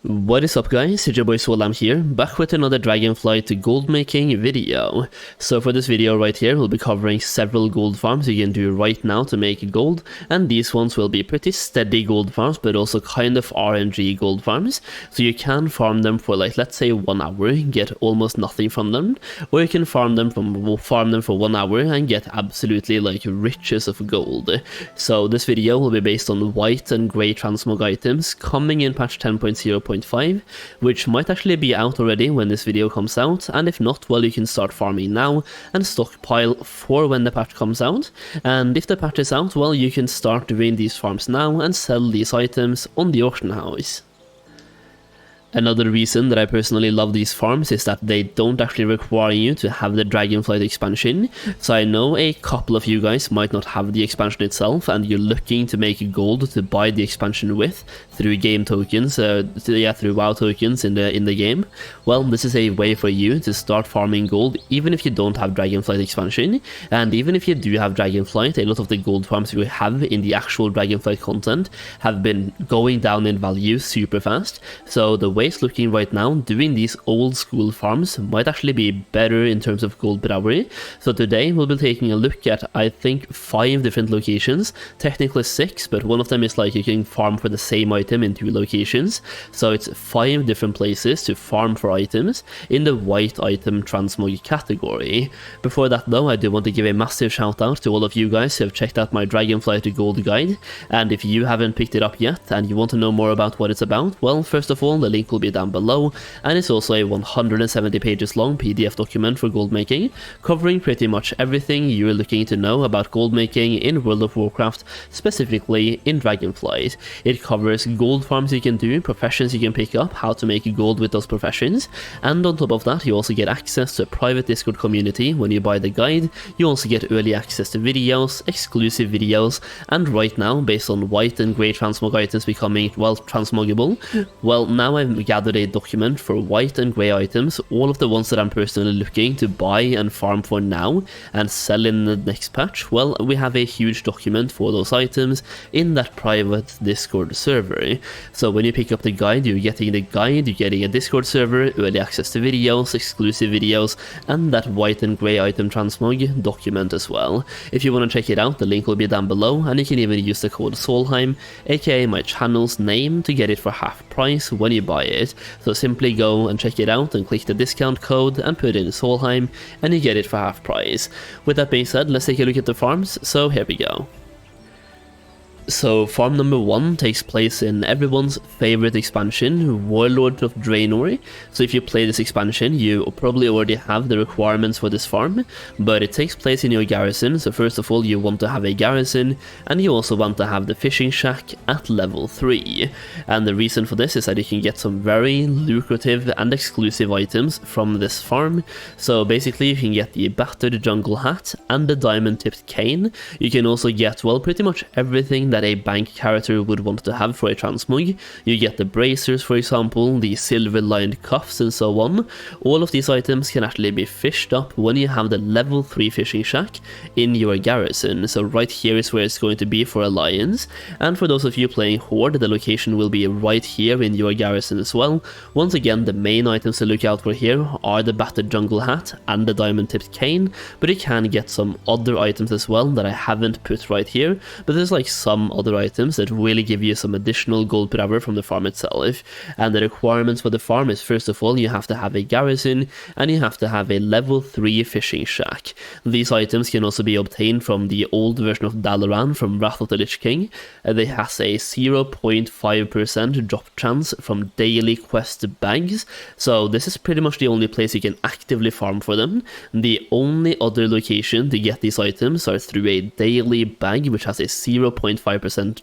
What is up guys, it's your boy Solheim here, back with another Dragonflight gold making video. So for this video right here, we'll be covering several gold farms you can do right now to make gold, and these ones will be pretty steady gold farms, but also kind of RNG gold farms. So you can farm them for like, let's say 1 hour, get almost nothing from them, or you can farm them for 1 hour and get absolutely like riches of gold. So this video will be based on white and grey transmog items coming in patch 10.0.5, which might actually be out already when this video comes out, and if not, well, you can start farming now and stockpile for when the patch comes out. And if the patch is out, well, you can start doing these farms now and sell these items on the auction house. Another reason that I personally love these farms is that they don't actually require you to have the Dragonflight expansion. So I know a couple of you guys might not have the expansion itself and you're looking to make gold to buy the expansion with through game tokens, through WoW tokens in the game. Well, this is a way for you to start farming gold even if you don't have Dragonflight expansion. And even if you do have Dragonflight, a lot of the gold farms we have in the actual Dragonflight content have been going down in value super fast. So the way it's looking right now, doing these old school farms might actually be better in terms of gold per hour. So today we'll be taking a look at, I think, 5 different locations, technically 6, but one of them is like you can farm for the same item in 2 locations. So it's 5 different places to farm for items in the white item transmog category. Before that though, I do want to give a massive shout out to all of you guys who have checked out my Dragonflight gold guide, and if you haven't picked it up yet and you want to know more about what it's about, well, first of all, the link will be down below, and it's also a 170 pages long PDF document for gold making, covering pretty much everything you're looking to know about gold making in World of Warcraft, specifically in Dragonflight. It covers gold farms you can do, professions you can pick up, how to make gold with those professions, and on top of that you also get access to a private Discord community when you buy the guide. You also get early access to videos, exclusive videos, and right now, based on white and grey transmog items becoming, well, transmogable, well, now I've gathered a document for white and grey items, all of the ones that I'm personally looking to buy and farm for now and sell in the next patch. Well, we have a huge document for those items in that private Discord server. So when you pick up the guide, you're getting the guide, you're getting a Discord server, early access to videos, exclusive videos, and that white and grey item transmog document as well. If you want to check it out, the link will be down below, and you can even use the code Solheim, aka my channel's name, to get it for half price when you buy it. So simply go and check it out and click the discount code and put in Solheim and you get it for half price. With that being said, let's take a look at the farms, so here we go. So farm number 1 takes place in everyone's favorite expansion, Warlord of Draenor. So if you play this expansion, you probably already have the requirements for this farm, but it takes place in your garrison. So first of all, you want to have a garrison, and you also want to have the fishing shack at level 3. And the reason for this is that you can get some very lucrative and exclusive items from this farm. So basically you can get the battered jungle hat and the diamond tipped cane. You can also get, well, pretty much everything that a bank character would want to have for a transmog. You get the bracers, for example, the silver lined cuffs and so on. All of these items can actually be fished up when you have the level 3 fishing shack in your garrison. So right here is where it's going to be for Alliance, and for those of you playing Horde, the location will be right here in your garrison as well. Once again, the main items to look out for here are the battered jungle hat and the diamond tipped cane, but you can get some other items as well that I haven't put right here, but there's like some other items that really give you some additional gold per hour from the farm itself. And the requirements for the farm is, first of all, you have to have a garrison and you have to have a level 3 fishing shack. These items can also be obtained from the old version of Dalaran from Wrath of the Lich King. They has a 0.5% drop chance from daily quest bags, so this is pretty much the only place you can actively farm for them. The only other location to get these items are through a daily bag, which has a 0.5%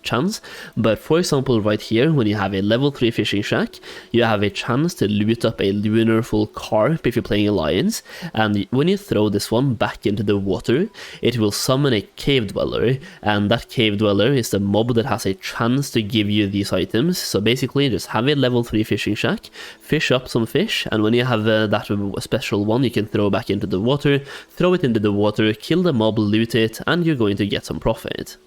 chance, but for example right here, when you have a level 3 fishing shack, you have a chance to loot up a lunar full carp if you're playing Alliance, and when you throw this one back into the water, it will summon a cave dweller, and that cave dweller is the mob that has a chance to give you these items. So basically just have a level 3 fishing shack, fish up some fish, and when you have that special one you can throw back into the water, throw it into the water, kill the mob, loot it, and you're going to get some profit.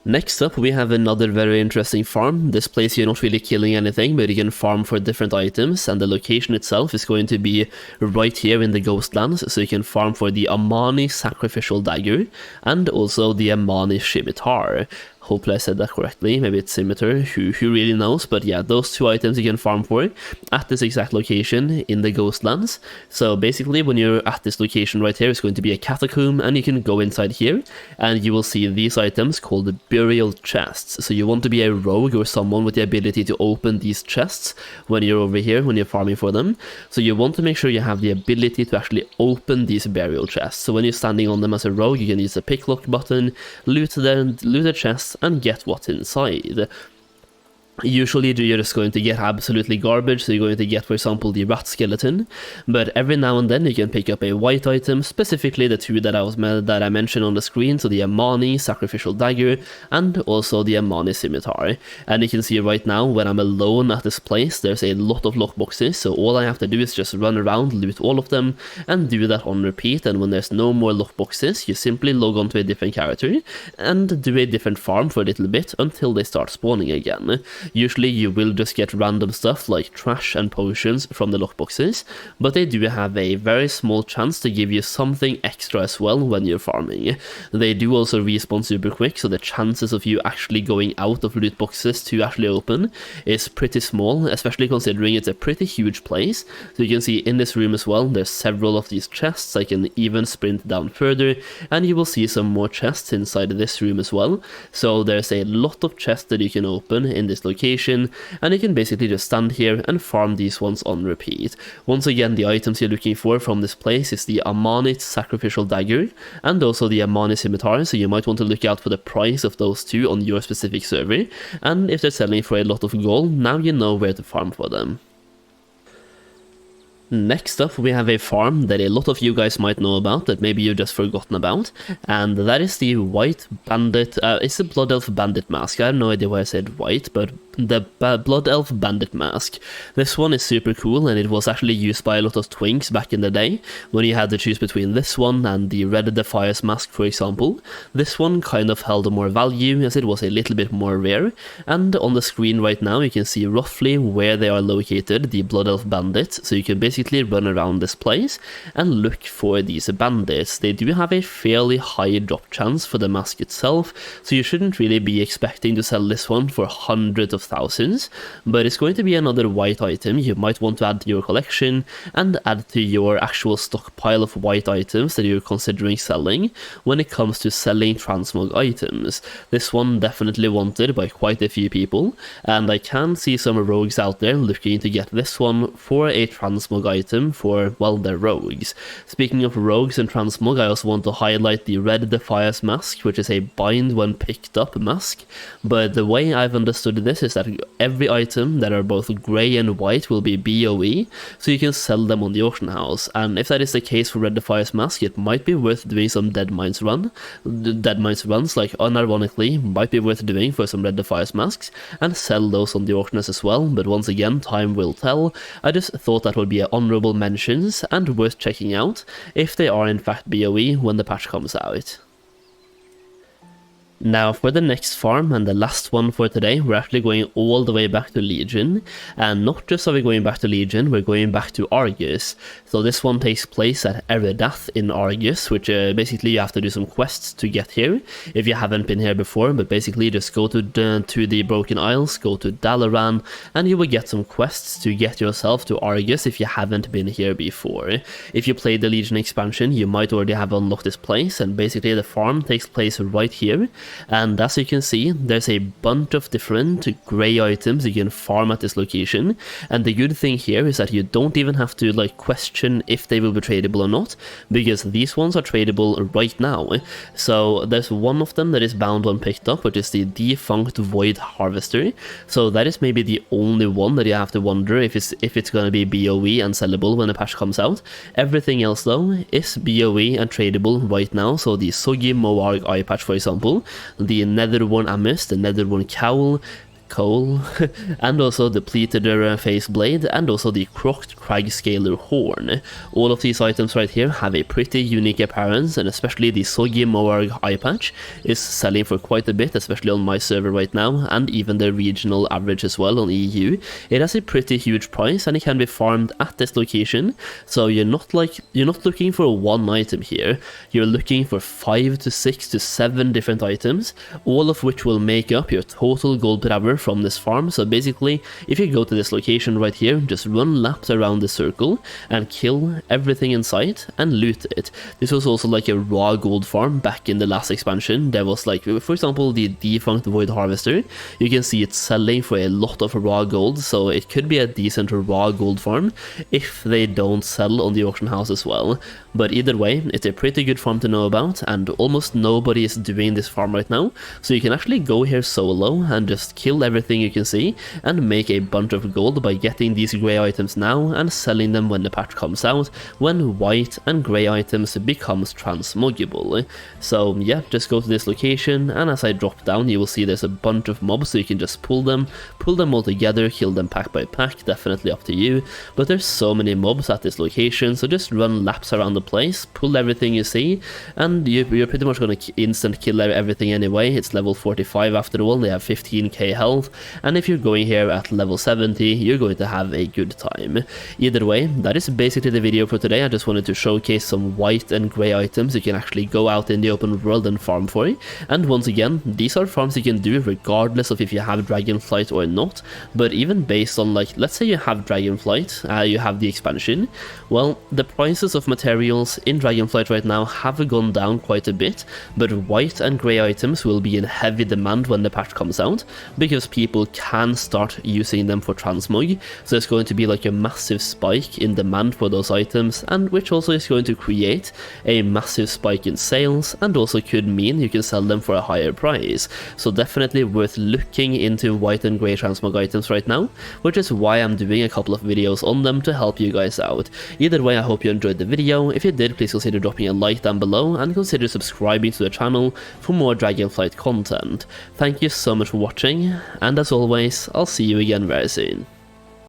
Next up, we have another very interesting farm. This place you're not really killing anything, but you can farm for different items, and the location itself is going to be right here in the Ghostlands, so you can farm for the Amani Sacrificial Dagger, and also the Amani Scimitar. Hopefully I said that correctly, maybe it's Scimitar, who really knows, but yeah, those two items you can farm for at this exact location in the Ghostlands. So basically when you're at this location right here, it's going to be a catacomb, and you can go inside here, and you will see these items called the burial chests. So you want to be a rogue or someone with the ability to open these chests when you're over here, when you're farming for them. So you want to make sure you have the ability to actually open these burial chests. So when you're standing on them as a rogue, you can use the picklock button, loot the chests, and get what's inside. Usually you're just going to get absolutely garbage, so you're going to get, for example, the rat skeleton, but every now and then you can pick up a white item, specifically the two that I mentioned on the screen, so the Amani Sacrificial Dagger and also the Amani Scimitar. And you can see right now, when I'm alone at this place, there's a lot of lockboxes, so all I have to do is just run around, loot all of them, and do that on repeat. And when there's no more lockboxes, you simply log on to a different character and do a different farm for a little bit until they start spawning again. Usually you will just get random stuff like trash and potions from the lockboxes, but they do have a very small chance to give you something extra as well when you're farming. They do also respawn super quick, so the chances of you actually going out of loot boxes to actually open is pretty small, especially considering it's a pretty huge place. So you can see in this room as well, there's several of these chests. I can even sprint down further, and you will see some more chests inside this room as well. So there's a lot of chests that you can open in this location, and you can basically just stand here and farm these ones on repeat. Once again, the items you're looking for from this place is the Amani Sacrificial Dagger and also the Amani Scimitar, so you might want to look out for the price of those two on your specific server, and if they're selling for a lot of gold, now you know where to farm for them. Next up, we have a farm that a lot of you guys might know about, that maybe you've just forgotten about, and that is the White Bandit, it's a Blood Elf Bandit mask. I have no idea why I said white, but the Blood Elf Bandit mask. This one is super cool, and it was actually used by a lot of twinks back in the day, when you had to choose between this one and the Red Defiance mask, for example. This one kind of held more value, as it was a little bit more rare, and on the screen right now you can see roughly where they are located, the Blood Elf Bandits, so you can basically run around this place and look for these bandits. They do have a fairly high drop chance for the mask itself, so you shouldn't really be expecting to sell this one for hundreds of thousands, but it's going to be another white item you might want to add to your collection and add to your actual stockpile of white items that you're considering selling when it comes to selling transmog items. This one definitely wanted by quite a few people, and I can see some rogues out there looking to get this one for a transmog item for, well, their rogues. Speaking of rogues and transmog, I also want to highlight the Red Defiance mask, which is a bind when picked up mask, but the way I've understood this is that every item that are both grey and white will be BOE, so you can sell them on the auction house. And if that is the case for Red Defiance mask, it might be worth doing some Dead Mines runs, like unironically, might be worth doing for some Red Defiance masks, and sell those on the auctions as well, but once again, time will tell. I just thought that would be honorable mentions and worth checking out if they are in fact BOE when the patch comes out. Now for the next farm, and the last one for today, we're actually going all the way back to Legion, and not just are we going back to Legion, we're going back to Argus. So this one takes place at Eridath in Argus, which basically you have to do some quests to get here, if you haven't been here before, but basically just go to the Broken Isles, go to Dalaran, and you will get some quests to get yourself to Argus if you haven't been here before. If you played the Legion expansion, you might already have unlocked this place, and basically the farm takes place right here. And as you can see, there's a bunch of different grey items you can farm at this location, and the good thing here is that you don't even have to like question if they will be tradable or not, because these ones are tradable right now. So there's one of them that is bound when picked up, which is the Defunct Void Harvester, so that is maybe the only one that you have to wonder if it's gonna be BOE and sellable when the patch comes out. Everything else though is BOE and tradable right now, so the Soggy Moarg eye patch, for example, the Netherworn Amethyst, the Netherworn Cowl, coal, and also depleted face blade, and also the crocked crag scaler horn. All of these items right here have a pretty unique appearance, and especially the soggy moarg eye patch is selling for quite a bit, especially on my server right now, and even the regional average as well on EU. It has a pretty huge price, and it can be farmed at this location, so you're not looking for one item here. You're looking for 5 to 6 to 7 different items, all of which will make up your total gold per hour from this farm. So basically, if you go to this location right here, just run laps around the circle and kill everything in sight and loot it. This was also like a raw gold farm back in the last expansion. There was like, for example, the defunct void harvester. You can see it's selling for a lot of raw gold, so it could be a decent raw gold farm if they don't sell on the auction house as well. But either way, it's a pretty good farm to know about, and almost nobody is doing this farm right now, so you can actually go here solo and just kill everything you can see and make a bunch of gold by getting these grey items now and selling them when the patch comes out, when white and grey items becomes transmoggable. So yeah, just go to this location, and as I drop down you will see there's a bunch of mobs, so you can just pull them all together, kill them pack by pack, definitely up to you, but there's so many mobs at this location, so just run laps around the place, pull everything you see, and you're pretty much going to instant kill everything anyway. It's level 45 after all, they have 15k health, and if you're going here at level 70, you're going to have a good time. Either way, that is basically the video for today. I just wanted to showcase some white and grey items you can actually go out in the open world and farm for, and once again, these are farms you can do regardless of if you have Dragonflight or not, but even based on, like, let's say you have Dragonflight, you have the expansion, well, the prices of materials in Dragonflight right now have gone down quite a bit, but white and grey items will be in heavy demand when the patch comes out, because people can start using them for transmog, so it's going to be like a massive spike in demand for those items, and which also is going to create a massive spike in sales, and also could mean you can sell them for a higher price. So definitely worth looking into white and grey transmog items right now, which is why I'm doing a couple of videos on them to help you guys out. Either way, I hope you enjoyed the video. If you did, please consider dropping a like down below, and consider subscribing to the channel for more Dragonflight content. Thank you so much for watching, and as always, I'll see you again very soon.